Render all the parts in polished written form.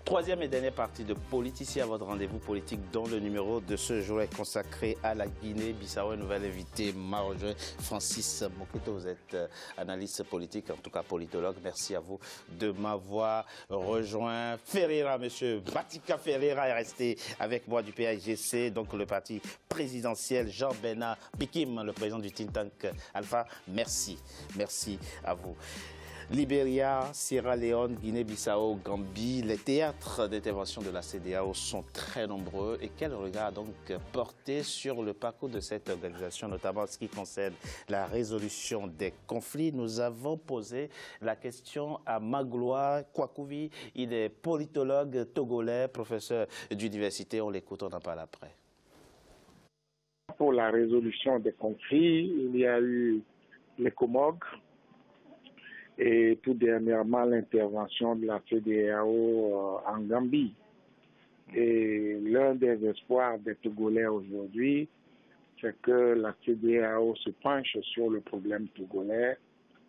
Troisième et dernière partie de Politicien, votre rendez-vous politique dont le numéro de ce jour est consacré à la Guinée-Bissau. Nouvelle invité m'a rejoint Francis Moketo. Vous êtes analyste politique, en tout cas politologue. Merci à vous de m'avoir rejoint. Ferreira, monsieur Batika Ferreira est resté avec moi du PAIGC, donc le parti présidentiel. Jean-Bernard Bikim, le président du think tank Alpha. Merci. Merci à vous. Libéria, Sierra Leone, Guinée-Bissau, Gambie, les théâtres d'intervention de la CEDEAO sont très nombreux. Et quel regard donc porté sur le parcours de cette organisation, notamment en ce qui concerne la résolution des conflits? Nous avons posé la question à Magloire Kwakouvi. Il est politologue togolais, professeur d'université. On l'écoute, on en parle après. Pour la résolution des conflits, il y a eu les Comores, et tout dernièrement l'intervention de la CEDEAO en Gambie. Et l'un des espoirs des Togolais aujourd'hui, c'est que la CEDEAO se penche sur le problème togolais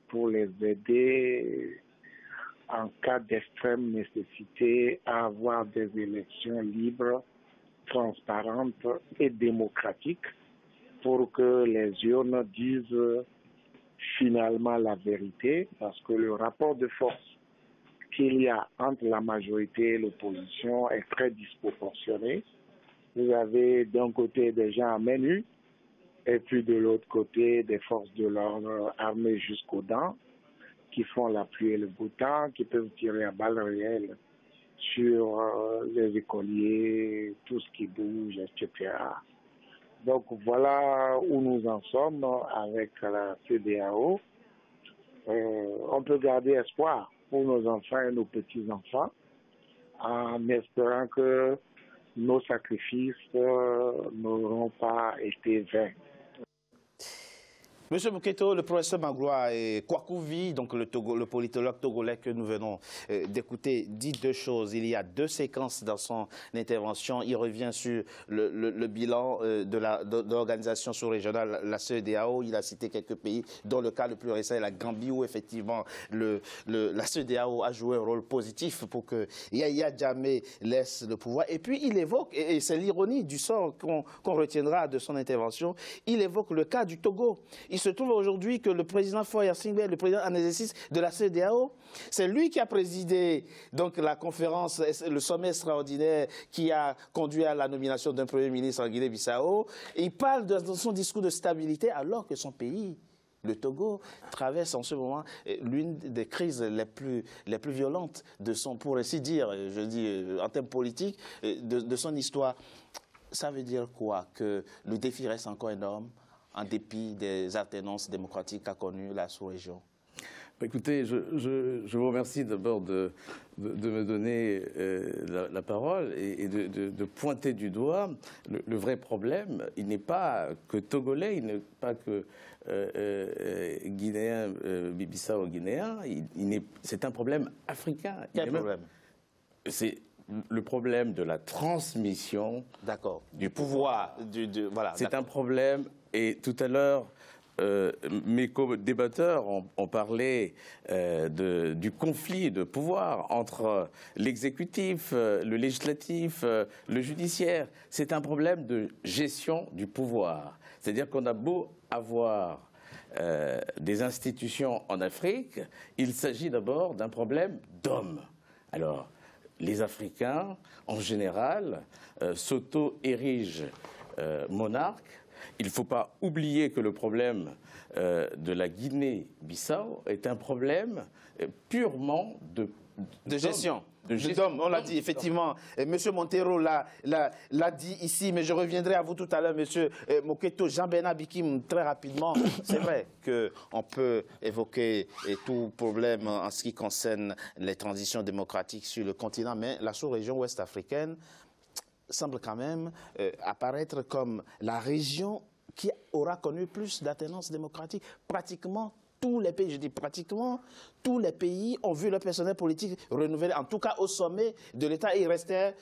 pour les aider en cas d'extrême nécessité à avoir des élections libres, transparentes et démocratiques pour que les urnes disent finalement la vérité, parce que le rapport de force qu'il y a entre la majorité et l'opposition est très disproportionné. Vous avez d'un côté des gens à main nue et puis de l'autre côté des forces de l'ordre armées jusqu'aux dents qui font la pluie et le beau temps, qui peuvent tirer à balles réelles sur les écoliers, tout ce qui bouge, etc. Donc voilà où nous en sommes avec la CEDEAO. On peut garder espoir pour nos enfants et nos petits-enfants en espérant que nos sacrifices n'auront pas été vains. Monsieur Moketo, le professeur Magloire Kwakouvi, donc le politologue togolais que nous venons d'écouter, dit deux choses. Il y a deux séquences dans son intervention. Il revient sur le bilan de l'organisation sous-régionale, la CEDEAO. Il a cité quelques pays, dont le cas le plus récent est la Gambie, où effectivement la CEDEAO a joué un rôle positif pour que Yahya Jammeh laisse le pouvoir. Et puis il évoque, et c'est l'ironie du sort qu'on retiendra de son intervention, il évoque le cas du Togo. Il se trouve aujourd'hui que le président Faure Singbe, le président en exercice de la CEDEAO, c'est lui qui a présidé donc la conférence, le sommet extraordinaire qui a conduit à la nomination d'un premier ministre en Guinée-Bissau. Il parle dans son discours de stabilité alors que son pays, le Togo, traverse en ce moment l'une des crises les plus violentes de son, pour ainsi dire, je dis en termes politiques, de son histoire. Ça veut dire quoi? Que le défi reste encore énorme en dépit des alternances démocratiques qu'a connues la sous-région? Écoutez, je vous remercie d'abord de me donner la parole et de pointer du doigt le vrai problème. Il n'est pas que togolais, il n'est pas que guinéen, Bissau guinéen, c'est un problème africain. Quel problème? C'est le problème de la transmission du pouvoir. Voilà, c'est un problème, et tout à l'heure, mes co-débatteurs ont parlé du conflit de pouvoir entre l'exécutif, le législatif, le judiciaire. C'est un problème de gestion du pouvoir. C'est-à-dire qu'on a beau avoir des institutions en Afrique, il s'agit d'abord d'un problème d'hommes. Alors, les Africains, en général, s'auto-érigent monarques. Il ne faut pas oublier que le problème de la Guinée-Bissau est un problème purement de gestion. On l'a dit, effectivement. Monsieur Montero l'a dit ici, mais je reviendrai à vous tout à l'heure, monsieur Moketo. Jean-Bernard Bikim, très rapidement. C'est vrai qu'on peut évoquer tout problème en ce qui concerne les transitions démocratiques sur le continent, mais la sous-région ouest africaine semble quand même apparaître comme la région qui aura connu plus d'alternance démocratique. Pratiquement tous les pays, je dis pratiquement, tous les pays ont vu leur personnel politique renouvelé, en tout cas au sommet de l'État. Il restait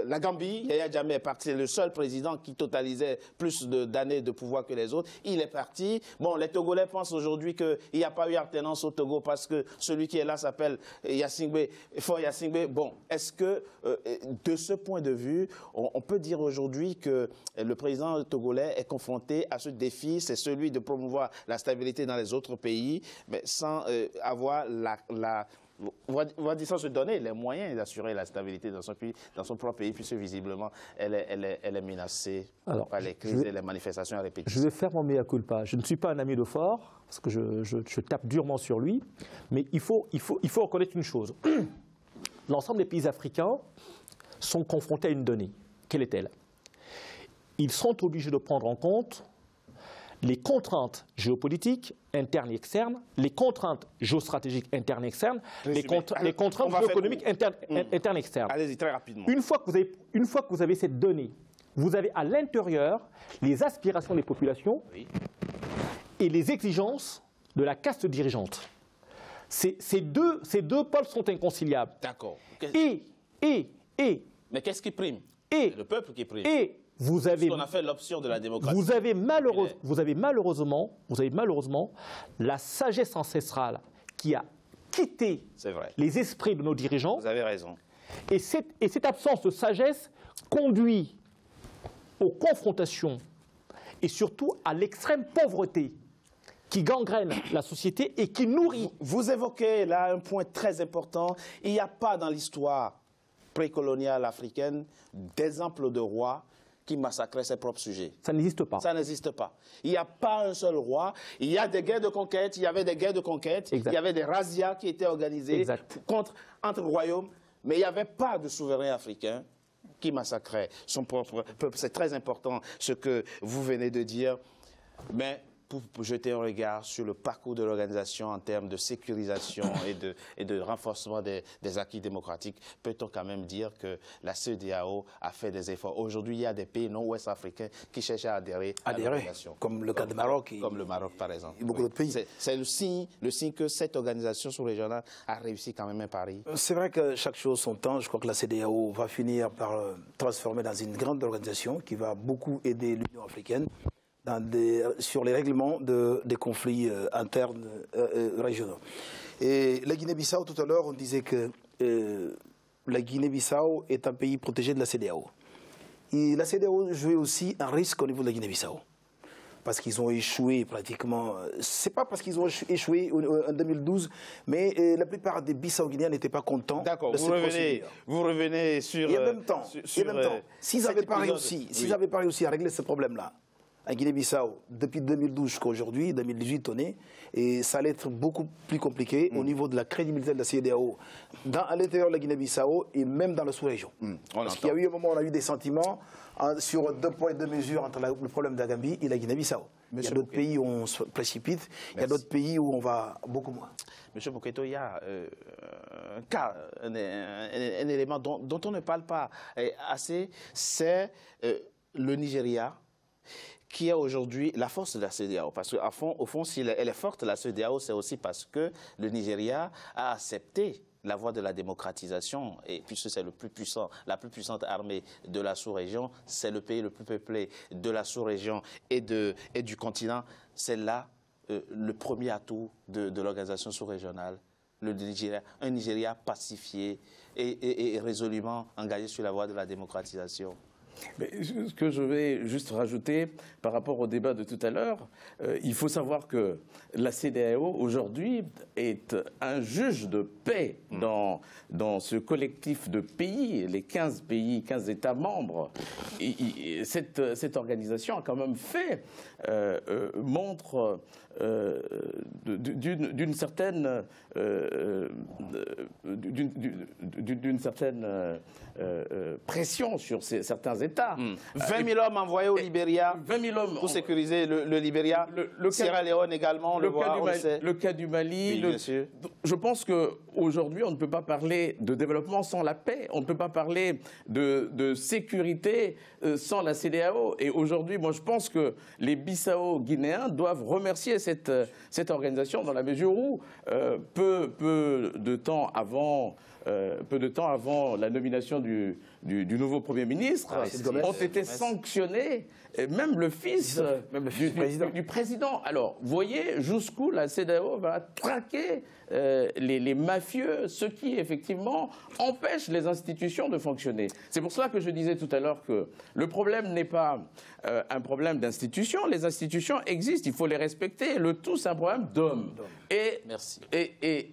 la Gambie, Yaya Jammeh est parti, c'est le seul président qui totalisait plus d'années de pouvoir que les autres. Il est parti. Bon, les Togolais pensent aujourd'hui qu'il n'y a pas eu alternance au Togo parce que celui qui est là s'appelle Faure Gnassingbé. Bon, est-ce que, de ce point de vue, on peut dire aujourd'hui que le président togolais est confronté à ce défi, c'est celui de promouvoir la stabilité dans les autres pays, mais sans avoir on va dire sans se donner les moyens d'assurer la stabilité dans son pays, dans son propre pays, puisque visiblement elle est menacée par les crises et les manifestations à répétition. Je vais faire mon mea culpa. Je ne suis pas un ami de Faure, parce que je tape durement sur lui, mais il faut reconnaître une chose. L'ensemble des pays africains sont confrontés à une donnée. Quelle est-elle? Ils sont obligés de prendre en compte les contraintes géopolitiques internes et externes, les contraintes géostratégiques internes et externes, les contraintes géoéconomiques internes et externes. Allez-y, très rapidement. Une fois que vous avez cette donnée, vous avez à l'intérieur les aspirations des populations et les exigences de la caste dirigeante. Ces deux pôles sont inconciliables. D'accord. Mais qu'est-ce qui prime? Le peuple qui prime. Vous avez, on a fait l'option de la démocratie. Vous avez malheureusement la sagesse ancestrale qui a quitté les esprits de nos dirigeants. Vous avez raison. Et cette absence de sagesse conduit aux confrontations et surtout à l'extrême pauvreté qui gangrène la société et qui nourrit. Vous évoquez là un point très important. Il n'y a pas dans l'histoire précoloniale africaine d'exemple de roi qui massacrait ses propres sujets. Ça n'existe pas. Ça n'existe pas. Il n'y a pas un seul roi. Il y a des guerres de conquête, il y avait des guerres de conquête, il y avait des razzias qui étaient organisées entre royaumes, mais il n'y avait pas de souverain africain qui massacrait son propre peuple. C'est très important ce que vous venez de dire, mais pour jeter un regard sur le parcours de l'organisation en termes de sécurisation et de renforcement des acquis démocratiques, peut-on quand même dire que la CEDEAO a fait des efforts? Aujourd'hui, il y a des pays non-ouest africains qui cherchent à adhérer à l'organisation. Comme le cas du Maroc. Comme le Maroc, par exemple. Et beaucoup d'autres pays. C'est le signe que cette organisation sous-régionale a réussi quand même un pari. C'est vrai que chaque chose son temps. Je crois que la CEDEAO va finir par transformer dans une grande organisation qui va beaucoup aider l'Union africaine sur les règlements des conflits internes régionaux. Et la Guinée-Bissau, tout à l'heure, on disait que la Guinée-Bissau est un pays protégé de la CEDEAO. Et la CEDEAO jouait aussi un risque au niveau de la Guinée-Bissau. Parce qu'ils ont échoué pratiquement. C'est pas parce qu'ils ont échoué en 2012, mais la plupart des Bissau-Guinéens n'étaient pas contents. D'accord, de cette procédure. Vous revenez sur. Et en même temps, s'ils n'avaient pas réussi à régler ce problème-là, à Guinée-Bissau, depuis 2012 jusqu'à aujourd'hui, 2018 on est, et ça allait être beaucoup plus compliqué au niveau de la crédibilité de la CEDEAO à l'intérieur de la Guinée-Bissau et même dans la sous-région. Parce qu'il y a eu un moment où on a eu des sentiments sur 2 poids et 2 mesures entre le problème de la Gambie et la Guinée-Bissau. Il y a d'autres pays où on se précipite, il y a d'autres pays où on va beaucoup moins. Monsieur Boketo, il y a un cas, un élément dont on ne parle pas assez, c'est le Nigeria, qui est aujourd'hui la force de la CEDEAO. Parce qu'au fond, si elle est forte, la CEDEAO, c'est aussi parce que le Nigeria a accepté la voie de la démocratisation, et puisque c'est la plus puissante armée de la sous-région, c'est le pays le plus peuplé de la sous-région et du continent, c'est là le premier atout de l'organisation sous-régionale, un Nigeria pacifié et résolument engagé sur la voie de la démocratisation. Mais ce que je vais juste rajouter par rapport au débat de tout à l'heure, il faut savoir que la CEDEAO aujourd'hui est un juge de paix dans ce collectif de pays, les 15 pays, 15 États membres. Cette organisation a quand même fait montre d'une certaine pression sur certains États. 20 000 hommes envoyés au Libéria 20 000 hommes pour sécuriser le Libéria. Sierra Leone également, on le voit, on le sait. Le cas du Mali. Oui, bien sûr. Je pense qu'aujourd'hui, on ne peut pas parler de développement sans la paix. On ne peut pas parler de sécurité sans la CEDEAO. Et aujourd'hui, moi, je pense que les Bissau-Guinéens doivent remercier cette organisation dans la mesure où peu de temps avant la nomination du nouveau Premier ministre, ont été sanctionnés, et même le fils du président. Alors, voyez jusqu'où la CEDEAO va traquer les mafieux, ce qui, effectivement, empêche les institutions de fonctionner. C'est pour cela que je disais tout à l'heure que le problème n'est pas un problème d'institutions. Les institutions existent, il faut les respecter. Le tout, c'est un problème d'hommes. Et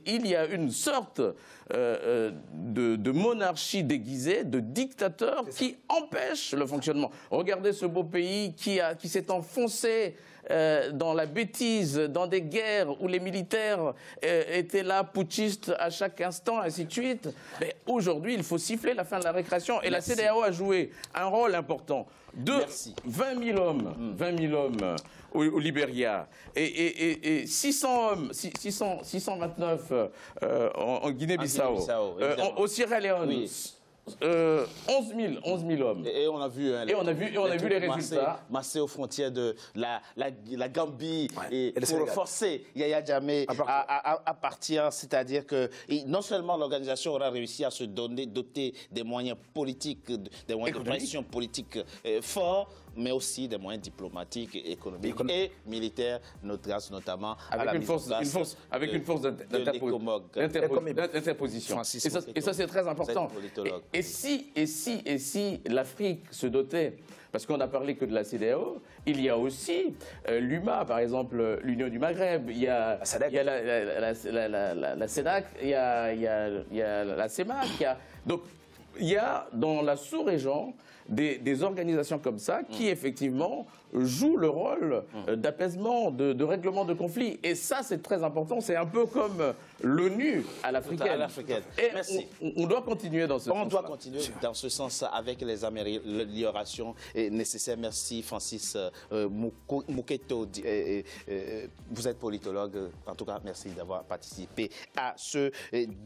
il y a une sorte de monarchie déguisée, de dictateur qui empêche le fonctionnement. Regardez ce beau pays qui s'est enfoncé dans la bêtise, dans des guerres où les militaires étaient là, putschistes à chaque instant, ainsi de suite. Mais aujourd'hui, il faut siffler la fin de la récréation. Et la CEDEAO a joué un rôle important. 20 000 hommes au Libéria et 600 hommes, 629 en Guinée-Bissau, au Sierra Leone. Oui. 11 000 hommes. Et on a vu, les résultats. Massés aux frontières de la Gambie et pour forcer Yaya Jammeh à partir. C'est-à-dire que non seulement l'organisation aura réussi à se doter des moyens politiques, des moyens de pression politique forts, mais aussi des moyens diplomatiques, économiques et militaires, grâce notamment à la mise en place avec une force d'interposition. Et ça, c'est très important. Et si l'Afrique se dotait, parce qu'on n'a parlé que de la CEDEAO, il y a aussi l'UMA, par exemple, l'Union du Maghreb, il y a la CEDAC, il y a la CEMAC, donc il y a dans la sous-région des organisations comme ça qui, effectivement, jouent le rôle d'apaisement, de règlement de conflits. Et ça, c'est très important. C'est un peu comme l'ONU à l'africaine. Et merci. On doit continuer dans ce sens. On doit continuer dans ce sens avec les améliorations nécessaires. Merci, Francis Mouketo. Vous êtes politologue. En tout cas, merci d'avoir participé à ce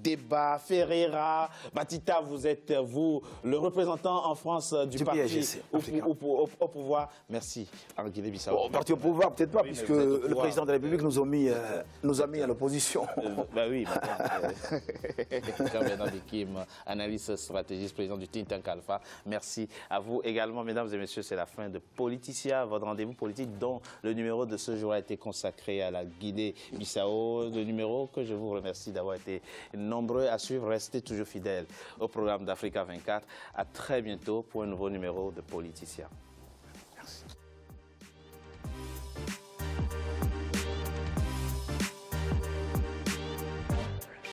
débat. Ferreira, Batita, vous êtes, le représentant en France du parti au pouvoir. Merci. En Guinée-Bissau. Bon, parti au pouvoir, peut-être pas, puisque le président de la République nous a mis à l'opposition. Ben oui, Jean-Bernard Bikim, analyste stratégiste, président du think tank Alpha. Merci à vous également, mesdames et messieurs. C'est la fin de Politicien, votre rendez-vous politique dont le numéro de ce jour a été consacré à la Guinée-Bissau. Le numéro que je vous remercie d'avoir été nombreux à suivre. Restez toujours fidèles au programme d'Africa 24. À très bientôt pour un nouveau numéro de Politicien. Merci.